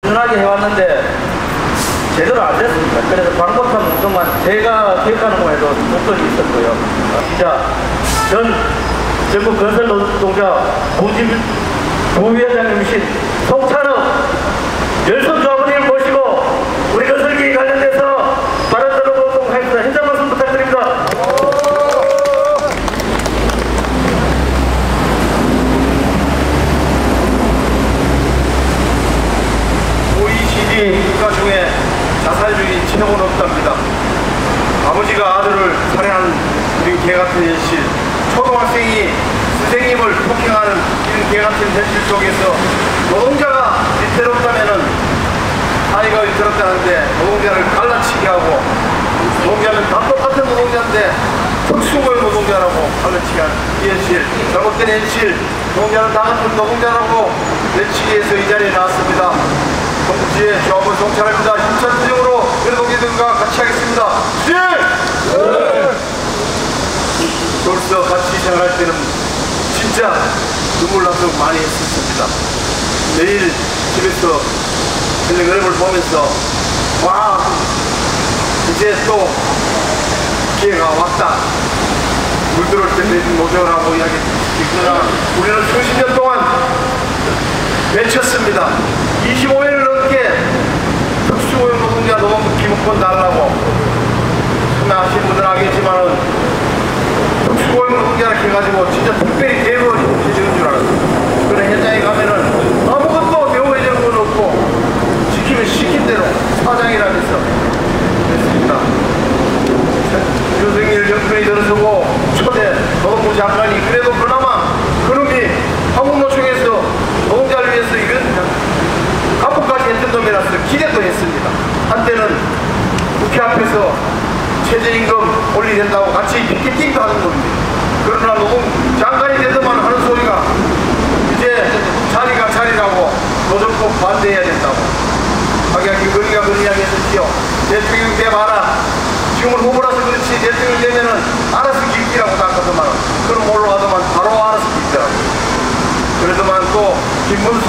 꾸준하게 해왔는데 제대로 안 됐습니다. 그래서 광복한 운동만 제가 기억하는 거에도 목소리 있었고요. 기자, 전 전국 건설 노동자 부위원장님이신 송찬욱 열선 조합원님을 모시고 우리 건설기에 관련돼서 발언 들어보도록 하겠습니다. 현장 말씀 부탁드립니다. OECD 국가 중에 자살률이 최고는 없답니다. 아버지가 아들을 살해한 우리 개같은 현실, 초등학생이 선생님을 폭행하는 이런 개같은 현실 속에서 노동자가 위태롭다면은 사회가 위태롭다는데 노동자를 갈라치게 하고 노동자는 다 똑같은 노동자인데 특수고용 노동자라고 갈라치게 하는 이 현실, 잘못된 현실, 노동자는 다 같은 노동자라고 외치기 위해서 이 자리에 나왔습니다. 동지의 조합원 송찬욱입니다. 힘찬 투쟁으로 노동자들과 같이 하겠습니다. 네! 벌써 같이 생활할 때는 진짜 눈물 나서 많이 했었습니다. 매일 집에서 텔레그램을 보면서 와 이제 또 기회가 왔다. 물들을 때 노조라고 이야기했으나 우리는 수십 년 동안 외쳤습니다. 25년을 넘게 특수고용 노동자 노동부 기본권 달라고 생각하시는 분들은 알겠지만은 특수고용 노동자라 해가지고 진짜 특별히 대우를 해주는 줄 알았어요. 그런 현장에 가면은 아무것도 대우해주는 건 없고 시키면 시킨 대로 사장이라면서 그랬습니다. 윤석열 정권이 들어서고 초대 노동부 장관이 그래도 그나마 그놈이 한국노총에서 노동자를 위해서 이런 갑부까지 했던 놈이라서 기대도 했습니다. 한때는 국회 앞에서 최저임금 올리야 된다고 같이 피켓팅도 하는 겁니다. 그러나 노동 장관이 되더만 하는 소리가 이제 자리가 자리라고 노조법 반대해야 된다고 하기야 거리가 그런 이야기 했었지요. 대통령 돼 봐라. 지금은 후보라서 그렇지 대통령 되면은 알아서 기기라고 닦았더만 그럼 뭘로 하더만 바로 알아서 기기더라고. 그러더만 또 김문수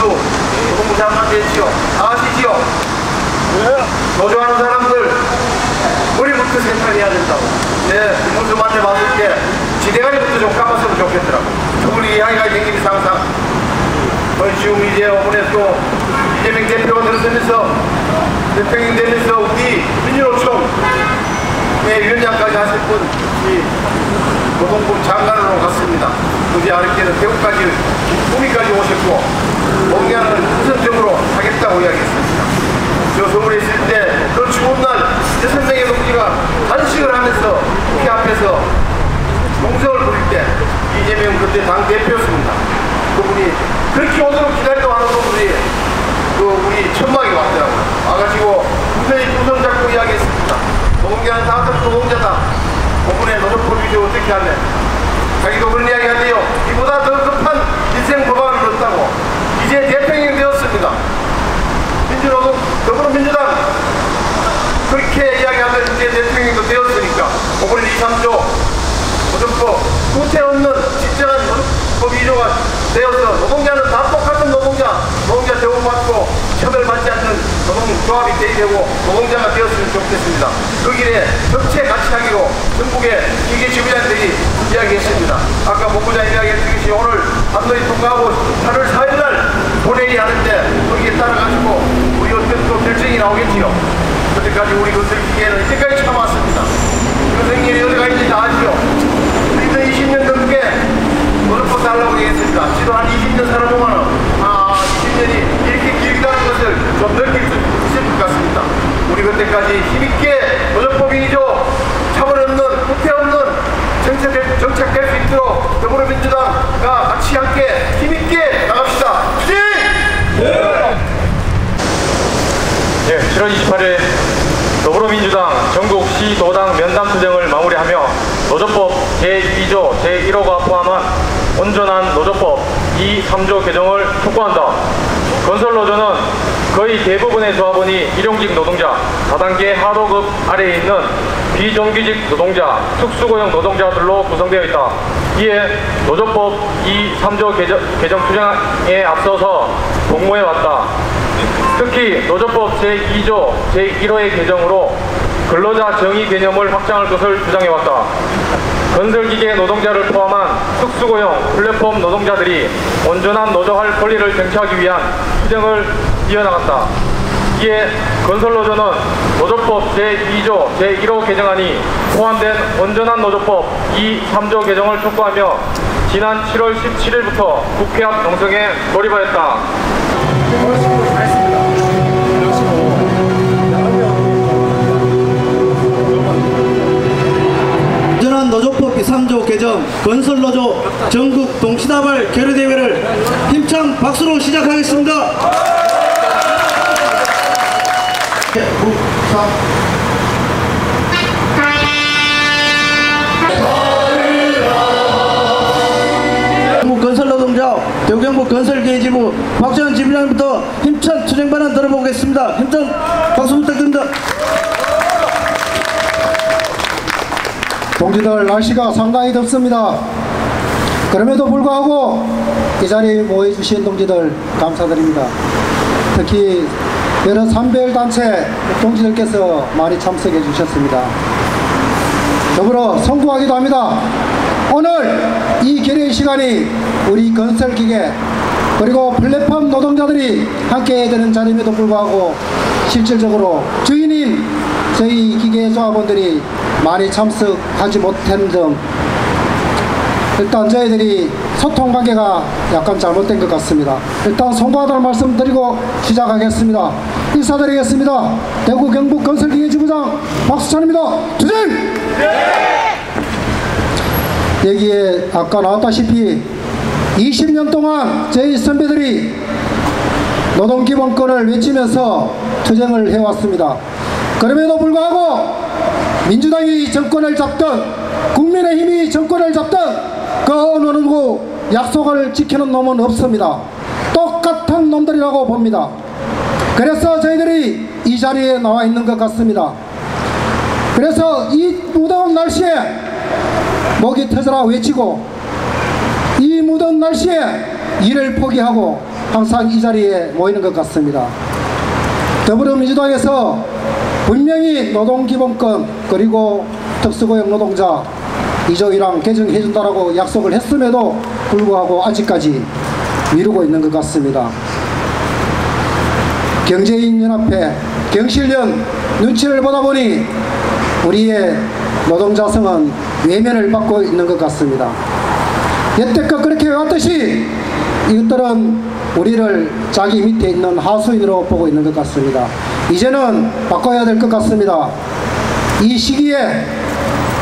노동부 장관 됐지요. 아시지요? 노조하는 사람들 우리부터 생산해야 된다고. 네, 김문수 만나봤을 때 지대가리부터 좀 까봤으면 좋겠더라고. 그분이 이야기가 생기니 상상 지금 이제 오번에 또 이재명 대표가 들어서면서 대통령 되면서 우리 민주노총 위원장까지 하실 분 이 노동부 장관으로 갔습니다. 그제 아랫께는 대구까지 구미까지 오셨고 노동자는 우선적으로 하겠다고 이야기했습니다. 저 서울에 있을 때 그 추운 날 6명의 동지가 단식을 하면서 국회 앞에서 농성을 부릴 때 이재명 그때 당대표였습니다. 그분이 그렇게 오도록 기다리고 하는 분들이 우리 천막에 왔더라고요. 와가지고 분명히 두 손 잡고 이야기했습니다. 노동자는 다 같은 노동자다. 그분의 노조법 위조 어떻게 하면 자기도 그런 이야기 하네요. 이보다 더 급한 인생 법안을 넣었다고 이제 대통령이 되었습니다. 민주노동 더불어민주당 그렇게 이야기하면 이제 대통령도 되었으니까 그분은 2, 3조 노조법 구태 없는 진정한 법 위조가 되어서 노동자는 다 똑같은 노동자 대우받고 처벌받지 않는 노동조합이 돼야 되고 노동자가 되었으면 좋겠습니다. 그 길에 전체 같이 하기로 전국의 기계 지부장들이 이야기했습니다. 아까 본부장 이야기했던 것이 오늘 한노이 통과하고 8월 4일날 본회의 하는데 거기에 따라가지고 우리 어떤 또 결정이 나오겠지요. 그때까지 우리 건설기계는 이때까지 참아왔습니다. 건설기계는 어디가 있는지 다 아시죠? 우리도 20년 넘게 노조법 달라고 얘기했습니다. 지도 한 20년 살아보면 20년이 이렇게 길다는 것을 좀 느낄 수 있을 것 같습니다. 우리 그때까지 힘있게 노조법 위조 차별 없는 후퇴 없는 정책될 수 있도록 더불어민주당과 같이 함께 힘있게 나갑시다. 네, 7월 28일 더불어민주당 전국시도당 면담투쟁을 마무리하며 노조법 제2조 제1호가 포함한 온전한 노조법 2, 3조 개정을 촉구한다. 건설노조는 거의 대부분의 조합원이 일용직 노동자, 다단계 하도급 아래에 있는 비정규직 노동자, 특수고용 노동자들로 구성되어 있다. 이에 노조법 2, 3조 개정 투쟁에 앞서서 공모해 왔다. 특히 노조법 제2조 제1호의 개정으로 근로자 정의 개념을 확장할 것을 주장해왔다. 건설기계 노동자를 포함한 특수고용 플랫폼 노동자들이 온전한 노조할 권리를 쟁취하기 위한 투쟁을 이어나갔다. 이에 건설노조는 노조법 제2조 제1호 개정안이 포함된 온전한 노조법 2, 3조 개정을 촉구하며 지난 7월 17일부터 국회 앞 농성에 돌입하였다. 온전한 노조법 2, 3조 개정 건설노조 전국 동시다발 결의대회를 힘찬 박수로 시작하겠습니다. 전국 건설노동자 대구경북 건설계지부 박재현 지부장님부터 힘찬 투쟁 발언 들어보겠습니다. 힘찬 박수 부탁드립니다. 동지들, 날씨가 상당히 덥습니다. 그럼에도 불구하고 이 자리에 모여주신 동지들 감사드립니다. 특히 여러 산별단체 동지들께서 많이 참석해 주셨습니다. 더불어 송구하기도 합니다. 오늘 이 결의 시간이 우리 건설기계 그리고 플랫폼 노동자들이 함께 해야 되는 자리임에도 불구하고 실질적으로 주인인 저희 기계조합원들이 많이 참석하지 못한 점, 일단 저희들이 소통관계가 약간 잘못된 것 같습니다. 일단 송구하다는 말씀 드리고 시작하겠습니다. 인사드리겠습니다. 대구 경북 건설기계지부장 박수찬입니다. 투쟁! 여기에 아까 나왔다시피 20년 동안 저희 선배들이 노동기본권을 외치면서 투쟁을 해왔습니다. 그럼에도 불구하고 민주당이 정권을 잡든 국민의힘이 정권을 잡든 그 어느 누구 약속을 지키는 놈은 없습니다. 똑같은 놈들이라고 봅니다. 그래서 저희들이 이 자리에 나와 있는 것 같습니다. 그래서 이 무더운 날씨에 목이 터져라 외치고 이 무더운 날씨에 일을 포기하고 항상 이 자리에 모이는 것 같습니다. 더불어민주당에서 분명히 노동기본권 그리고 특수고용 노동자 2조 1항 개정해준다라고 약속을 했음에도 불구하고 아직까지 미루고 있는 것 같습니다. 경제인연합회 경실련 눈치를 보다 보니 우리의 노동자성은 외면을 받고 있는 것 같습니다. 여태껏 그렇게 해왔듯이 이것들은 우리를 자기 밑에 있는 하수인으로 보고 있는 것 같습니다. 이제는 바꿔야 될 것 같습니다. 이 시기에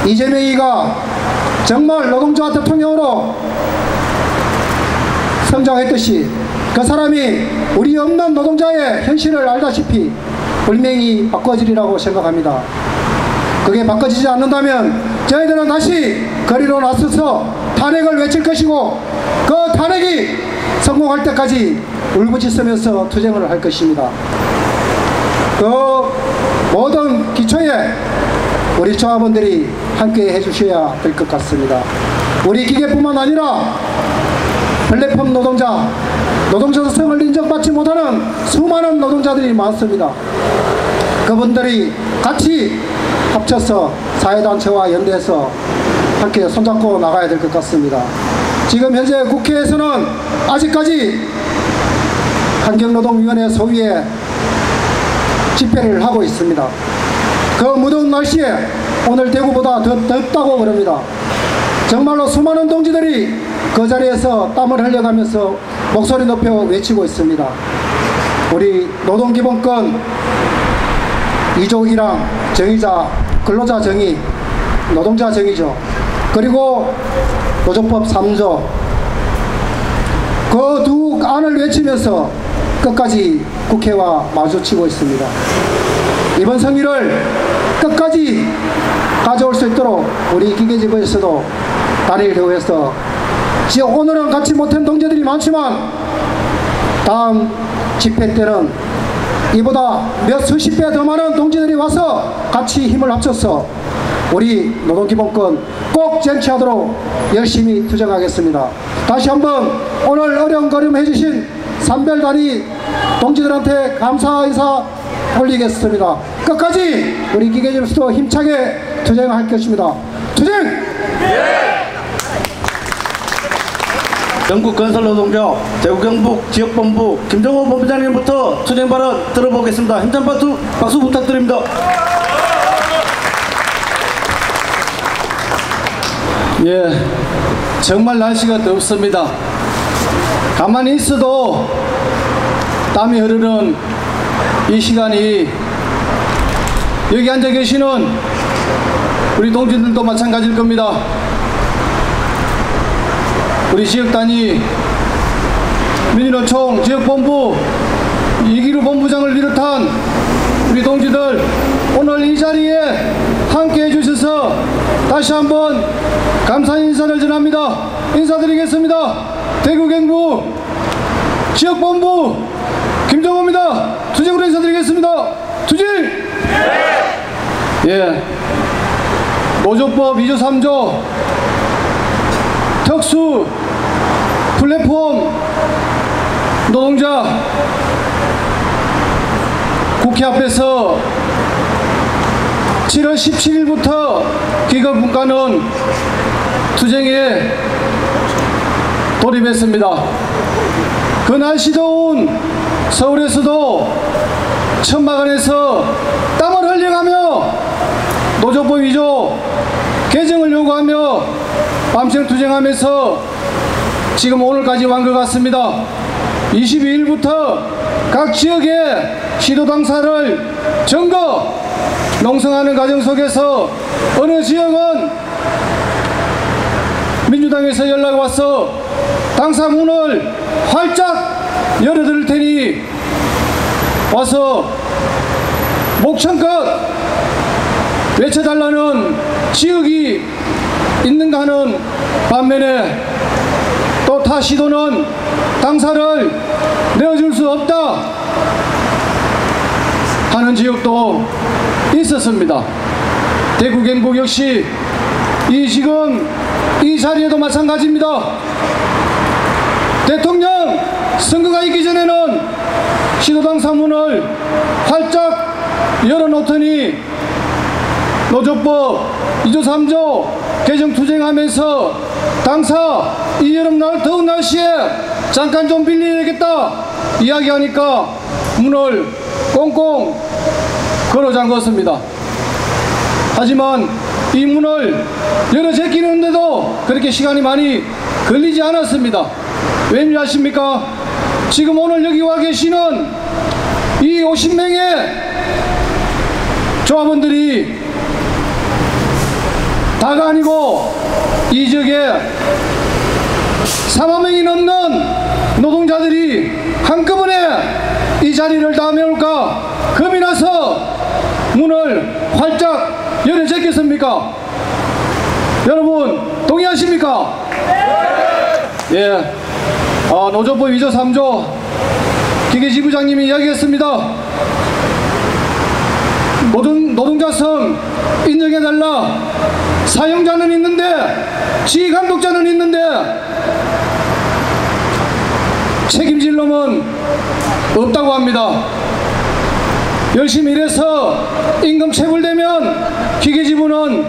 이재명이가 정말 노동자 대통령으로 성장했듯이 그 사람이 우리 없는 노동자의 현실을 알다시피 분명히 바꿔지리라고 생각합니다. 그게 바꿔지지 않는다면 저희들은 다시 거리로 나서서 탄핵을 외칠 것이고 그 탄핵이 성공할 때까지 울부짖으면서 투쟁을 할 것입니다. 그 모든 기초에 우리 조합원들이 함께 해주셔야 될 것 같습니다. 우리 기계뿐만 아니라 플랫폼 노동자, 노동자성을 인정받지 못하는 수많은 노동자들이 많습니다. 그분들이 같이 합쳐서 사회단체와 연대해서 함께 손잡고 나가야 될 것 같습니다. 지금 현재 국회에서는 아직까지 환경노동위원회 소위에 집회를 하고 있습니다. 그 무더운 날씨에 오늘 대구보다 더 덥다고 그럽니다. 정말로 수많은 동지들이 그 자리에서 땀을 흘려가면서 목소리 높여 외치고 있습니다. 우리 노동기본권 2조 1항 정의자, 근로자 정의, 노동자 정의죠. 그리고 노조법 3조 그 두 안을 외치면서 끝까지 국회와 마주치고 있습니다. 이번 성의를 끝까지 가져올 수 있도록 우리 기계지부에서도 단일 대우해서 오늘은 같이 못한 동지들이 많지만 다음 집회 때는 이보다 몇 수십 배 더 많은 동지들이 와서 같이 힘을 합쳐서 우리 노동기본권 꼭 쟁취하도록 열심히 투쟁하겠습니다. 다시 한번 오늘 어려운 걸음 해주신 산별단위 동지들한테 감사 인사 올리겠습니다. 끝까지 우리 기계집에서도 힘차게 투쟁할 것입니다. 투쟁! 영국건설노동자 대구경북 지역본부 김정호 본부장님부터 투쟁 발언 들어보겠습니다. 힘찬 박수 부탁드립니다. 예, 정말 날씨가 덥습니다. 가만히 있어도 땀이 흐르는 이 시간이 여기 앉아 계시는 우리 동지들도 마찬가지일 겁니다. 우리 지역단위 민주노총 지역본부 이기루 본부장을 비롯한 우리 동지들 오늘 이 자리에 함께 해주셔서 다시 한번 감사 인사를 전합니다. 인사드리겠습니다. 대구경북 지역본부 김정호입니다. 투쟁으로 인사드리겠습니다. 투쟁! 예. 노조법 2조 3조 특수 플랫폼 노동자 국회 앞에서 7월 17일부터 기업분과는 투쟁에 돌입했습니다. 그 날씨 더운 서울에서도 천막안에서 땀을 흘려가며 노조법 2조 개정을 요구하며 밤샘 투쟁하면서 지금 오늘까지 완 것 같습니다. 22일부터 각 지역의 시도당사를 점거 농성하는 과정 속에서 어느 지역은 민주당에서 연락이 와서 당사 문을 활짝 열어드릴 테니 와서 목청껏 외쳐달라는 지역이 있는가 하는 반면에 또 타 시도는 당사를 내어줄 수 없다 하는 지역도 있었습니다. 대구 경북 역시 지금 이 자리에도 마찬가지입니다. 대통령 선거가 있기 전에는 시도당사 문을 활짝 열어놓더니 노조법 2조 3조 개정 투쟁하면서 당사 이 여름날 더운 날씨에 잠깐 좀 빌려야겠다 이야기하니까 문을 꽁꽁 걸어 잠궜습니다. 하지만 이 문을 열어 제끼는데도 그렇게 시간이 많이 걸리지 않았습니다. 왠지 아십니까? 지금 오늘 여기 와 계시는 이 50명의 조합원들이 다가 아니고 이 지역에 4만 명이 넘는 노동자들이 한꺼번에 이 자리를 다 메울까 겁이 나서 문을 활짝 열어 제꼈습니까? 여러분 동의하십니까? 예. 노조법 2조 3조 기계지부장님이 이야기했습니다. 노동자성 인정해달라. 사용자는 있는데 지휘감독자는 있는데 책임질 놈은 없다고 합니다. 열심히 일해서 임금 체불되면 기계지부는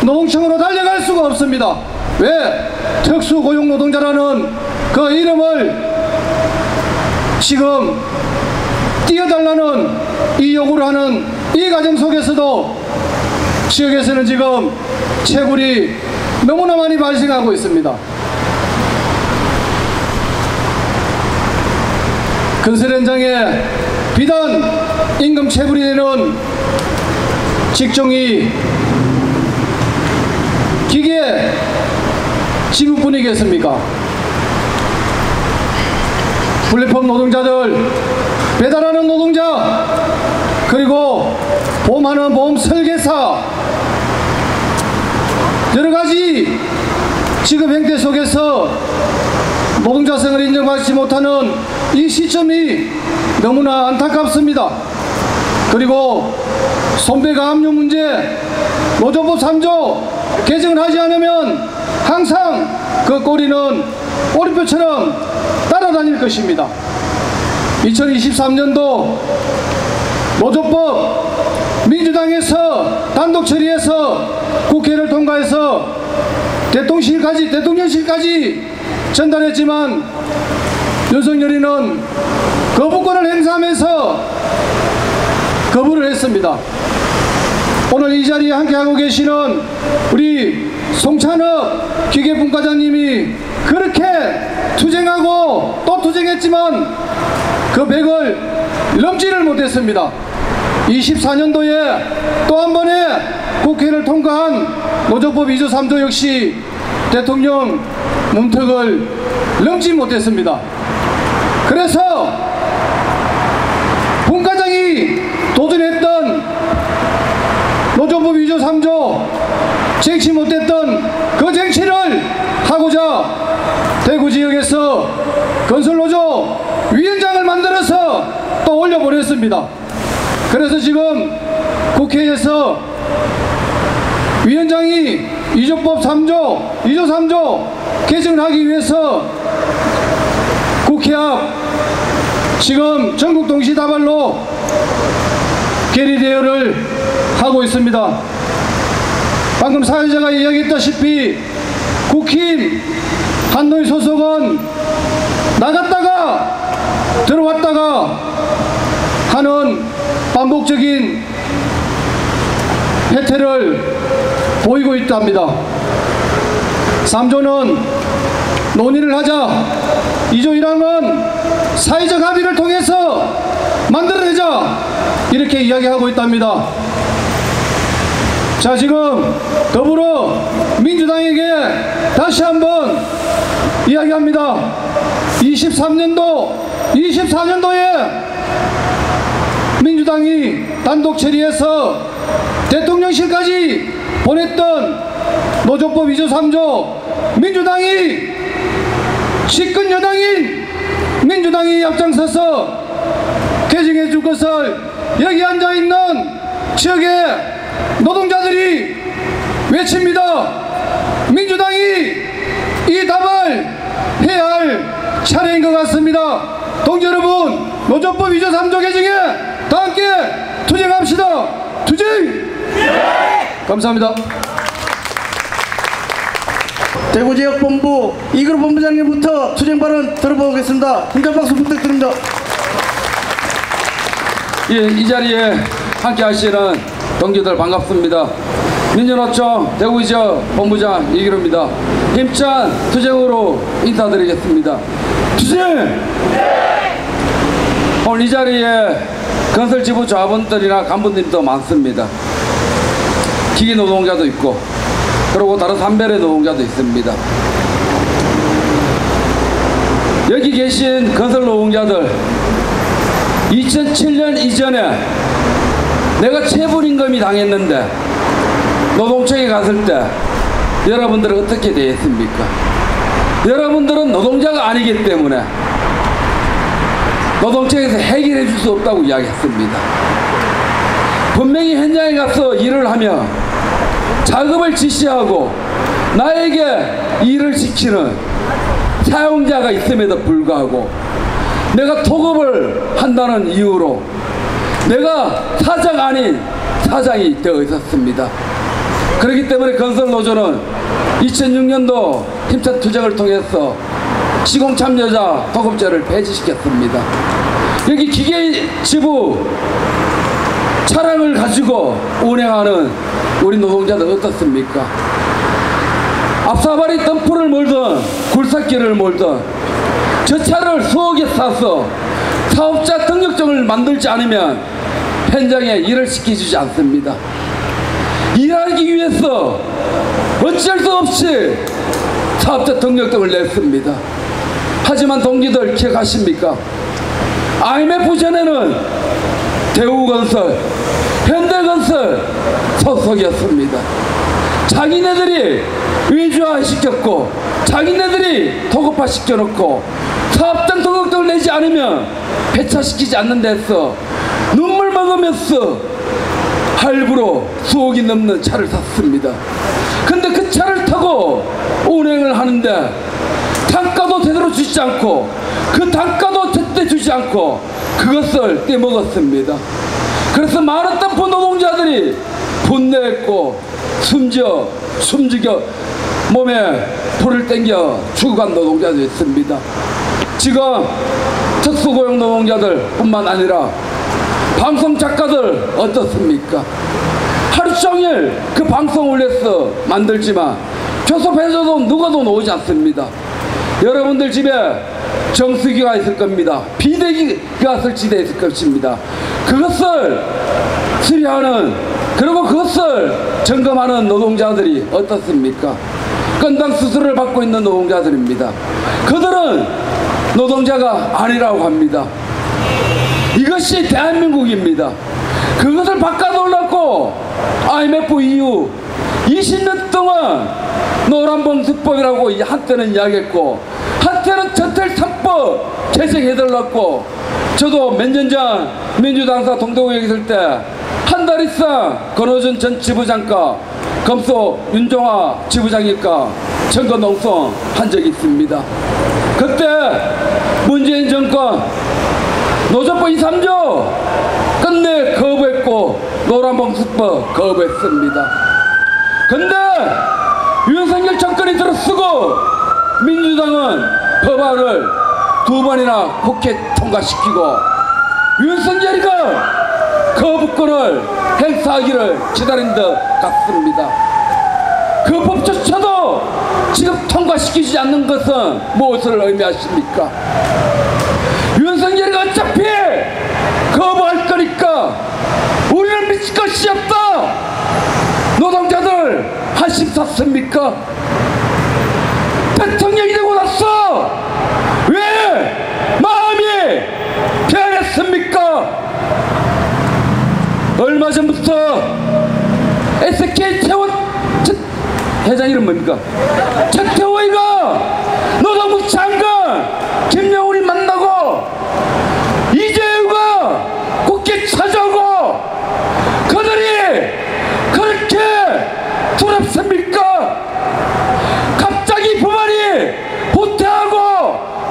노동청으로 달려갈 수가 없습니다. 왜? 특수고용노동자라는 그 이름을 지금 띄워달라는 이 요구를 하는 이 과정 속에서도 지역에서는 지금 체불이 너무나 많이 발생하고 있습니다. 건설 현장에 비단 임금 체불이 되는 직종이 기계 지부뿐이겠습니까? 플랫폼 노동자들, 배달하는 노동자, 그리고 보험하는 보험 설계사, 여러가지 직업 형태 속에서 노동자성을 인정받지 못하는 이 시점이 너무나 안타깝습니다. 그리고 손배가 압류 문제, 노조법 3조 개정을 하지 않으면 항상 그 꼬리는 꼬리표처럼 따라다닐 것입니다. 2023년도 노조법 민주당에서 단독 처리해서 국회를 통과해서 대통령실까지 전달했지만 윤석열이는 거부권을 행사하면서 거부를 했습니다. 오늘 이 자리에 함께하고 계시는 우리 송찬업 기계분과장님이 그렇게 투쟁하고 또 투쟁했지만 그 100을 넘지를 못했습니다. 24년도에 또 한 번의 국회를 통과한 노조법 2조 3조 역시 대통령 문턱을 넘지 못했습니다. 그래서 분과장이 도전했던 노조법 2조 3조 쟁취 못했던 그 쟁취를 하고자 대구 지역에서 건설노조 위원장을 만들어서 또 올려보냈습니다. 그래서 지금 국회에서 위원장이 2조법 3조, 2조 3조 개정을 하기 위해서 국회 앞 지금 전국 동시다발로 계리 대여를 하고 있습니다. 방금 사회자가 이야기했다시피 국힘 한노희 소속은 나갔다가 들어왔다가 하는 반복적인 해태를 보이고 있답니다. 3조는 논의를 하자, 2조 1항은 사회적 합의를 통해서 만들어내자 이렇게 이야기하고 있답니다. 자, 지금 더불어민주당에게 다시 한번 이야기합니다. 24년도에 민주당이 단독 처리해서 대통령실까지 보냈던 노조법 2조 3조 민주당이 집권 여당인 민주당이 앞장서서 개정해 줄 것을 여기 앉아있는 지역의 노동자들이 외칩니다. 민주당이 이 답을 해야 할 차례인 것 같습니다. 동지 여러분, 노조법 2조 3조 개정에 다 함께 투쟁합시다. 투쟁! 감사합니다. 대구지역본부 이그룹 본부장님부터 투쟁 발언 들어보겠습니다. 힘찬 박수 부탁드립니다. 예, 이 자리에 함께 하시는 동지들 반갑습니다. 민주노총 대구지역 본부장 이기로입니다. 힘찬 투쟁으로 인사드리겠습니다. 투쟁! 오늘 이 자리에 건설지부 조합원들이나 간부님도 많습니다. 기계 노동자도 있고 그리고 다른 산별의 노동자도 있습니다. 여기 계신 건설 노동자들 2007년 이전에 내가 체불임금이 당했는데 노동청에 갔을 때 여러분들은 어떻게 대했습니까? 여러분들은 노동자가 아니기 때문에 노동청에서 해결해 줄 수 없다고 이야기했습니다. 분명히 현장에 가서 일을 하며 작업을 지시하고 나에게 일을 시키는 사용자가 있음에도 불구하고 내가 토급을 한다는 이유로 내가 사장 아닌 사장이 되어 있었습니다. 그렇기 때문에 건설노조는 2006년도 힘찬 투쟁을 통해서 시공참여자 토급제를 폐지시켰습니다. 여기 기계지부 차량을 가지고 운행하는 우리 노동자들 어떻습니까? 앞사발이 덤프를 몰든 굴삭기를 몰든 저 차를 수억에 사서 사업자 등록증을 만들지 않으면 현장에 일을 시켜주지 않습니다. 일하기 위해서 어쩔 수 없이 사업자 등록증을 냈습니다. 하지만 동지들 기억하십니까? IMF 전에는 대우건설, 현대건설 소속이었습니다. 자기네들이 위주화 시켰고 자기네들이 토급화 시켜놓고 사업장 등록증을 내지 않으면 폐차시키지 않는 데서 눈물 먹으면서 할부로 수억이 넘는 차를 샀습니다. 근데 그 차를 타고 운행을 하는데 단가도 제대로 주지 않고 그 단가도 제때 주지 않고 그것을 떼먹었습니다. 그래서 많은 땅포 노동자들이 분노했고 숨죽여 몸에 불을 땡겨 죽어간 노동자도 있습니다. 지금 특수고용 노동자들 뿐만 아니라 방송 작가들 어떻습니까? 하루 종일 그 방송을 위해서 만들지만 교섭해줘도 누가도 나오지 않습니다. 여러분들 집에 정수기가 있을 겁니다. 비대기가 설치되어 있을 것입니다. 그것을 수리하는, 그리고 그것을 점검하는 노동자들이 어떻습니까? 건당 수수료를 받고 있는 노동자들입니다. 그들은 노동자가 아니라고 합니다. 이것이 대한민국입니다. 그것을 바꿔놓으려고 IMF 이후 20년 동안 노란봉수법이라고 한때는 이야기했고 한때는 전철 3법 개정해달라고, 저도 몇 년 전 민주당사 동대구에 있을 때 한 달 이상 권호준 전 지부장과 검소 윤종화 지부장님과 선거 농성한 적이 있습니다. 그때 문재인 정권 노조법 2, 3조 끝내 거부했고 노란봉수법 거부했습니다. 근데 윤석열 정권이 들어서고 민주당은 법안을 2번이나 국회 통과시키고 윤석열이가 거부권을 행사하기를 기다린 듯 같습니다. 그 법조차도 지금 통과시키지 않는 것은 무엇을 의미하십니까? 윤석열이가 어차피 거부할 거니까 우리는 미칠 것이 없다. 노동자들 한심 샀습니까? 대통령이 되고 나서 왜 마음이 변했습니까? 얼마 전부터 SK 채원 회장 이름 뭡니까? 최태호이가 노동부 장관 김영훈이 만나고 이재유가 국회 찾아오고 그들이 그렇게 두렵습니까? 갑자기 법안이 후퇴하고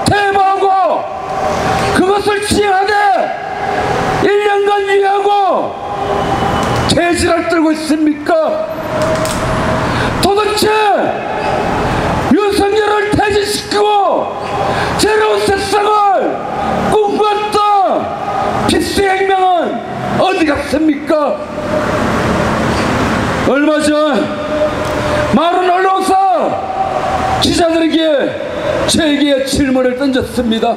퇴보하고 그것을 시행하되 1년간 유예하고 개지랄 떨고 있습니까? 도대체 윤석열을 퇴진시키고 새로운 세상을 꿈꿨던 필수혁명은 어디 갔습니까? 얼마 전 마른 언론사 기자들에게 제게 질문을 던졌습니다.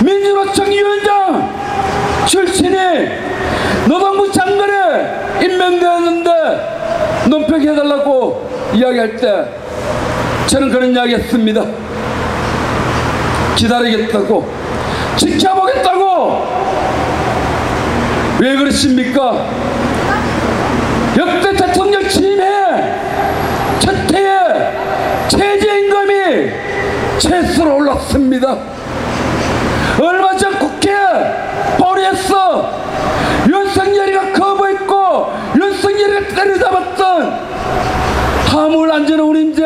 민주노총 위원장 출신이 노동부 장관에 임명되었는데 논평해달라고 이야기할 때 저는 그런 이야기 했습니다. 기다리겠다고, 지켜보겠다고. 왜 그러십니까? 역대 대통령 취임해 첫 해에 최저임금이 최수로 올랐습니다. 얼마 전 국회 발의했어. 윤석열이가 거부했고 윤석열이가 때려잡았던 화물안전운임제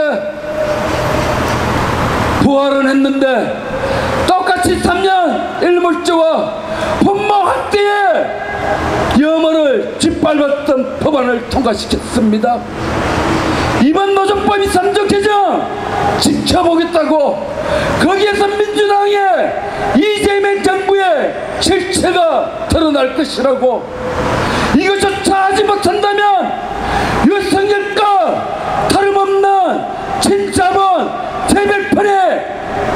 부활은 했는데 똑같이 3년 일몰제와 분모학대에 염원을 짓밟았던 법안을 통과시켰습니다. 이번 노조법 2, 3조 개정 지켜보겠다고. 거기에서 민주당의 이재명 정부의 실체가 드러날 것이라고. 이것조차 하지 못한다면 윤석열과 다름없는 친자본 재벌편의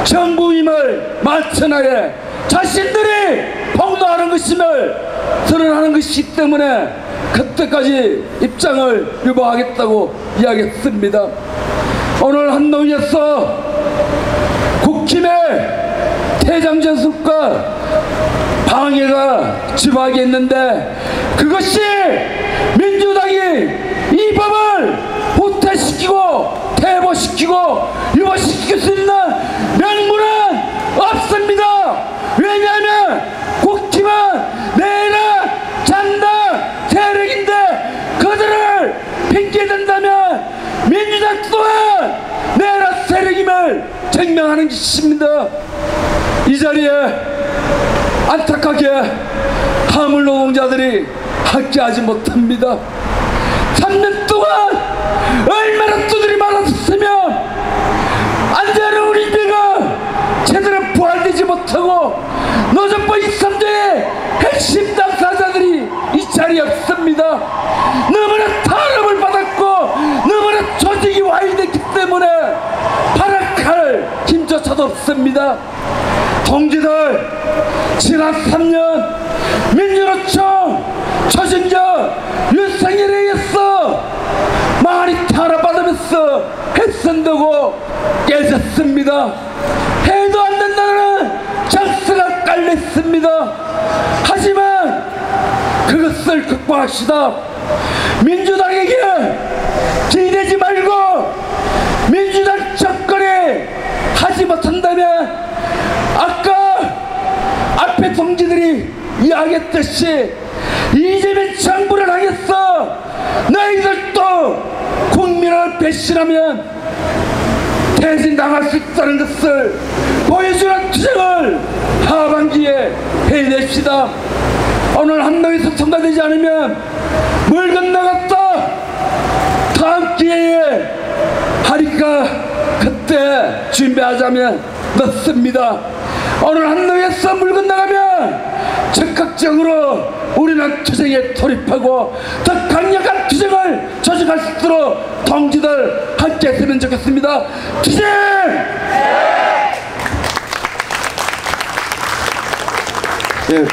정부임을 만천하에 자신들이 폭로하는 것임을 드러나는 것이기 때문에 그때까지 입장을 유보하겠다고 이야기했습니다. 오늘 한동에서 국힘의 퇴장전술과 방해가 집하게 했는데 그것이 민주당이 이 법을 후퇴시키고 퇴보시키고 유보시킬 수 있는 명분은 없습니다. 왜냐하면 국힘은 내란 잔당 세력인데 그들을 핑계댄다면 민주당 또한 내란 세력임을 증명하는 것입니다. 이 자리에 안타깝게 화물 노동자들이 함께하지 못합니다. 3년 동안 얼마나 두드리 맞았으면 안전한 우리 배가 제대로 부활되지 못하고 노정부 2~3조의 핵심 당사자들이 이 자리에 없습니다. 너무나 탄압을 받았고 너무나 조직이 와해됐기 때문에 발악할 힘조차도 없습니다. 동지들, 지난 3년 민주노총 초진자 윤석열에 의해서 많이 탄압받으면서 해선되고 깨졌습니다. 해도 안 된다는 장스가 깔렸습니다. 하지만 그것을 극복합시다. 민주당에게 기대지 말고 민주당 정권이 하지 못한다면 아까 앞에 동지들이 이야기했듯이 이재명 정부를 하겠어. 너희들도 국민을 배신하면 퇴진당할 수 있다는 것을 보여주는 투쟁을 하반기에 해냅시다. 오늘 한동에서 통과되지 않으면 물 건너갔다 다음 기회에 하니까 그때 준비하자면 늦습니다. 오늘 한동에서 물 건너가면 적극적으로 우리는 투쟁에 돌입하고 더 강력한 투쟁을 조직할 수 있도록 동지들 함께 했으면 좋겠습니다. 투쟁! 예,